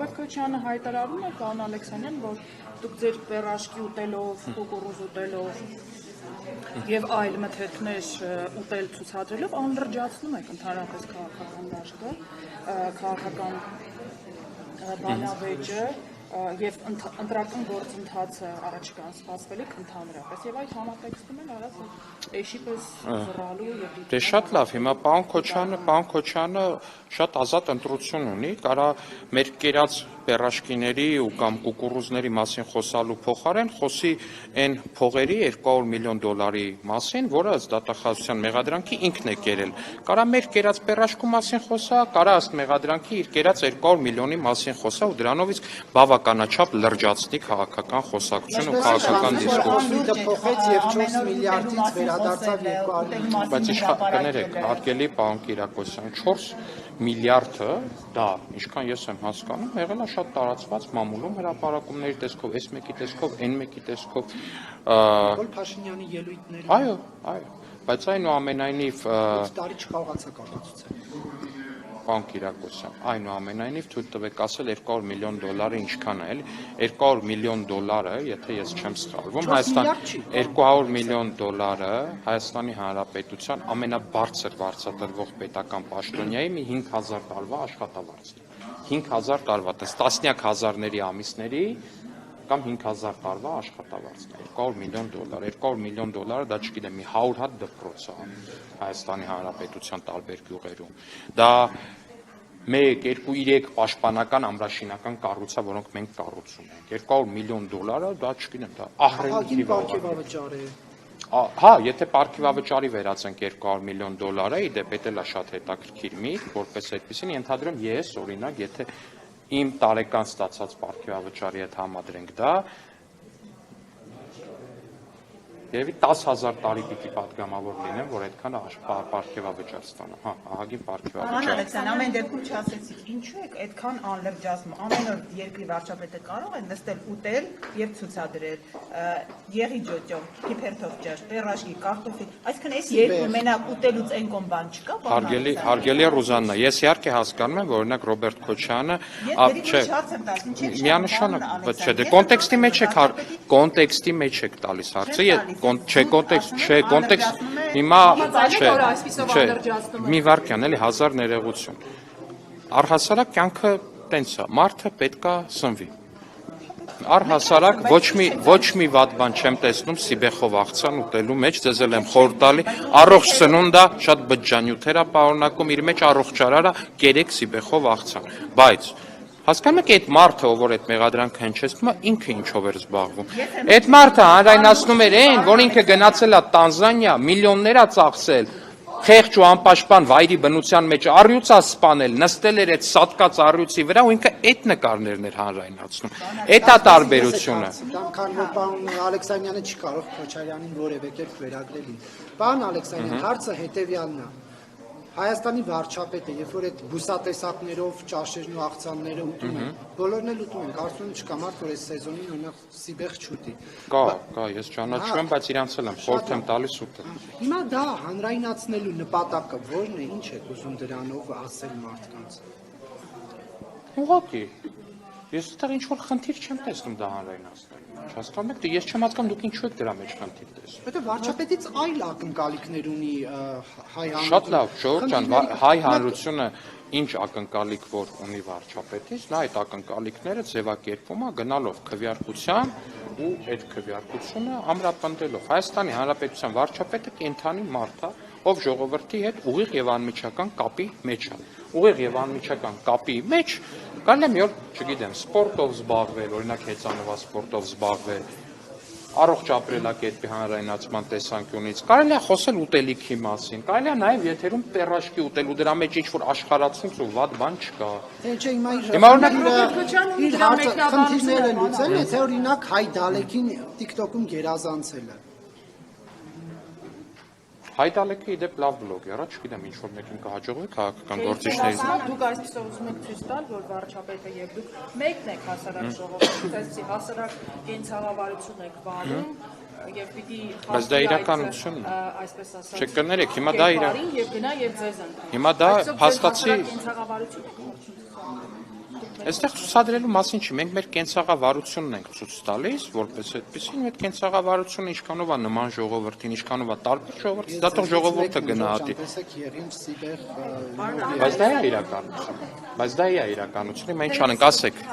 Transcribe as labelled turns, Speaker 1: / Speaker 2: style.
Speaker 1: Ռոբերտ Քոչյանը հայտարարում է, պարոն Ալեքսանյան, որ դուք ձեր պերաշկի ուտելով, կուկուռուզ ուտելով եւ այլ մթերքներ ուտել ցուցադրելով անլրջացնում եք ընդհանրապես քաղաքական դաշտը, քաղաքական բանավեճը եւ ընտրական գործընթացը առաջկան սպասվելիք ընդհանրապես եւ այդ համատեքստում են արած էշիպես զռալու եւ
Speaker 2: Դե շատ լավ, հիմա պարոն Քոչյանը շատ ազատ ընտրություն ունի, կարա մեր կերած պերաշկիների ու կամ կուկուռուզների մասին խոսալու փոխարեն խոսի այն փողերի 200 միլիոն դոլարի մասին, որը ըստ դատախազության մեղադրանքի ինքն է կերել։ Կարա մեր կերած պերաշկու մասին խոսա, կարա ըստ մեղադրանքի իր կերած 200 միլիոնի մասին խոսա ու դրանով իսկ բավականաչափ լրջացնի քաղաքական խոսակցություն ու քաղաքական դիսկուրս։
Speaker 3: Փոխեց եւ 4 միլիարդից վերադարձավ 200
Speaker 2: Բայց կներեք, հարգելի պարոն Կիրակոսյան, 4 միլիարդը դա, ինչքան ես եմ հասկանում, եղել է շատ տարածված մամուլում հրապարակումների տեսքով, այս մեկի տեսքով, այն մեկի տեսքով։
Speaker 3: Փաշինյանի ելույթները։
Speaker 2: Այո, բայց այնուամենայնիվ
Speaker 3: տարի չկարողացա կապացուցել։
Speaker 2: Պարոն Կիրակոսյան, այնուամենայնիվ թույլ տվեք ասել 200 միլիոն դոլարը ինչքան է, էլի 200 միլիոն դոլարը, եթե ես չեմ սխալվում, 200 միլիոն դոլարը Հայաստանի Հանրապետության ամենաբարձր վարձատրվող պետական պաշտոնյայի մի 5000 տարվա աշխատավարձն է։ 5000 տարվա, տասնյակ հազարների ամիսների կամ 5000 տարվա աշխատավարձն է, 200 միլիոն դոլար, 200 միլիոն դոլարը դա չգիտեմ, մի 100 հատ դպրոց է Հայաստանի Հանրապետության տարբեր գյուղերում։ Դա 1, 2, 3 պաշտպանական ամրաշինական կառույցա, որոնք մենք կառուցում ենք։ 200 միլիոն դոլարը, դա չգիտեմ, դա ահռելի
Speaker 3: պարգևավճար է։
Speaker 2: Հա, եթե պարգևավճարի վերածենք 200 միլիոն դոլարը, իդեպ էդ էլ է շատ հետաքրքիր միտք, որպես այդպեսին ենթադրում ես, օրինակ, եթե իմ տարեկան ստացած պարգևավճարի հետ համադրենք դա, երևի 10,000 տարի պիտի պատգամավոր լինեմ, որ այդքան պարգևավճար ստանամ։ Հա, ահագին պարգևավճար։
Speaker 1: Ալեքսան, ամեն դեպքում չասեցիք, ինչու եք այդքան անլրջացնում։ Ամեն օր երկրի վարչապետը կարող է նստել ուտել եւ ցուցադրել եղի ջոջով, քիփերթով ջաշ, պերաշկի, կարտոֆիլ, այսինքն այս երկու մենակ ուտելուց այն կոմ բան չկա։
Speaker 2: Հարգելի Ռուզաննա, ես իհարկե հասկանում եմ, որ օրինակ Ռոբերտ Քոչյանը, միանշանակ, չէ, դե կոնտեքստի մեջ եք տալիս հարցը, կոնտեքստ, հիմա, չէ, մի վարքյան, էլի, հազար ներողություն, առհասարակ կյանքը տենց է, մարդը պետքա սնվի, առհասարակ ոչ մի վատ բան չեմ տեսնում սիբեխով աղցան ուտելու մեջ, ձեզ էլ եմ խորհուրդ տալի, առողջ սնունդա, շատ բջջանյութեր է պարունակում, իր մեջ առողջարարը կերեք սիբեխով աղցան, բայց հասկանում եք այդ մարդը, որ այդ մեղադրանքը հնչեցնում է, ինքը ինչով էր զբաղվում։ Այդ մարդը հանրայնացնում էր այն, որ ինքը գնացել է Տանզանիա, միլիոններ է ծախսել, խեղճ ու անպաշտպան վայրի բնության մեջ առյուծ է սպանել, նստել էր այդ սատկած առյուծի վրա ու ինքը այդ նկարներն էր հանրայնացնում։ Այդ է տարբերությունը։
Speaker 3: Քան որ պարոն Ալեքսանյանը չի կարող Քոչարյանին որևէ կերպ վերագրել։ Պարոն Ալեքսանյան, հարցը հետևյալն է։ Հայաստանի վարչապետը, երբ որ այդ բուսատեսակներով ճաշերն ու աղցանները ուտում են, բոլորն էլ ուտում են, կարծում եմ չկա մարդ, որ այս սեզոնին օրինակ սիբեխ չուտի։
Speaker 2: Կա, ես ճանաչում եմ, բայց իրանց էլ եմ խորհուրդ եմ տալիս ուտել։
Speaker 3: Հիմա դա հանրայնացնելու նպատակը ո՞րն է, ինչ եք ուզում դրանով ասել մարդկանց։
Speaker 2: Ուղղակի, ես այդտեղ ինչ-որ խնդիր չեմ տեսնում դա հանրայնացնել։ Հասկանում եք, ես չեմ հասկանում դուք ինչու եք դրա մեջ խնդիր տեսնում։
Speaker 3: Որտե վարչապետից այլ ակնկալիքներ ունի հայ հանրությունը։
Speaker 2: Շատ լավ, Ժողովուրդ ջան, հայ հանրությունը ինչ ակնկալիք որ ունի վարչապետից, նա այդ ակնկալիքները ձևակերպում է գնալով քվեարկության ու այդ քվեարկությունը ամրապնդելով։ Հայաստանի Հանրապետության վարչապետը կենթանի մարդ է, ով ժողովրդի հետ ուղիղ եւ անմիջական կապի մեջ է։ Ուղիղ եւ անմիջական կապի մեջ կարելի է մի օր, չգիտեմ, սպորտով զբաղվել, օրինակ հեծանվա սպորտով զբաղվել, առողջ ապրելակերպի հանրայնացման տեսանկյունից, կարելի է խոսել ուտելիքի մասին, կարելի է նաև եթերում պերաշկի ուտել ու դրա մեջ ինչ-որ աշխարհացույց ու վատ բան չկա։
Speaker 3: Չէ, հիմա իր խնդիրները լուծել, եթե օրինակ Հայ Դալեքին TikTok-ում գերազանցել է։
Speaker 2: Հայ Դալեքը իդեպ լավ բլոգեր է, չգիտեմ ինչ որ մեկին կհաջողվի քաղաքական գործիչներից։
Speaker 1: Դուք այսպեսով ուզում եք ցույց տալ, որ վարչապետը եւ դուք մեկն եք հասարակ ժողովրդից, այսպեսի հասարակ կենցաղավարություն եք վարում եւ պիտի
Speaker 2: բայց դա իրականությունն է։
Speaker 1: Այսպես ասած։
Speaker 2: Չկներեք, հիմա դա
Speaker 1: եւ գնա եւ ձեզ ընտրի։
Speaker 2: Հիմա դա փաստացի Այստեղ ցուցադրելու մասին չի, մենք մեր կենցաղավարությունն ենք ցույց տալիս, որպես այդպեսին, այդ կենցաղավարությունը ինչքանով է նման ժողովրդին, ինչքանով է տարբեր ժողովրդից, դա թող ժողովուրդը գնահատի։
Speaker 3: Տեսեք Եղինչ Սիբեղ
Speaker 2: Բայց դա է իրականություն։ Բայց դա է իրականությունը, մենք չանենք, ասեք։